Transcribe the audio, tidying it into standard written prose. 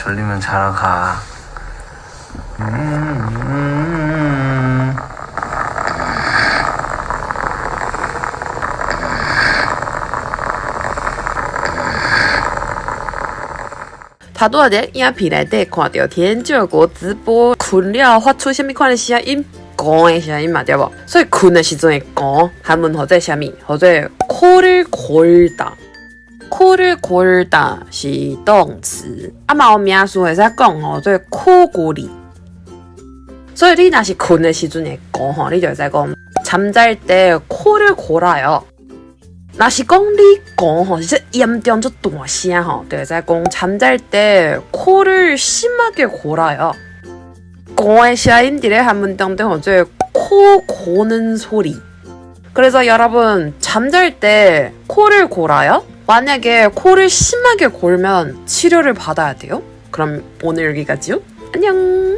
졸리면 자러 가.头拄仔伫影片内底看到田救国直播困了发出什么款的声音？讲的声音嘛，对无？所以困的时阵的讲，韩文或者什么？或者코를 골다。 코를 골다是动词，嘛有名词会使讲吼，做코골이。 所以你若是困的时阵会讲吼，你就会使讲잠잘 때 코를 골아요。 若是讲你讲吼，是严重좀大声吼，就会使讲잠잘 때 코를 심하게 골아요。 讲的声音伫咧한문当中做코 고는 소리。 그래서 여러분 잠잘 때 코를 골아요? 만약에 코를 심하게 골면 치료를 받아야 돼요? 그럼 오늘 여기까지요. 안녕.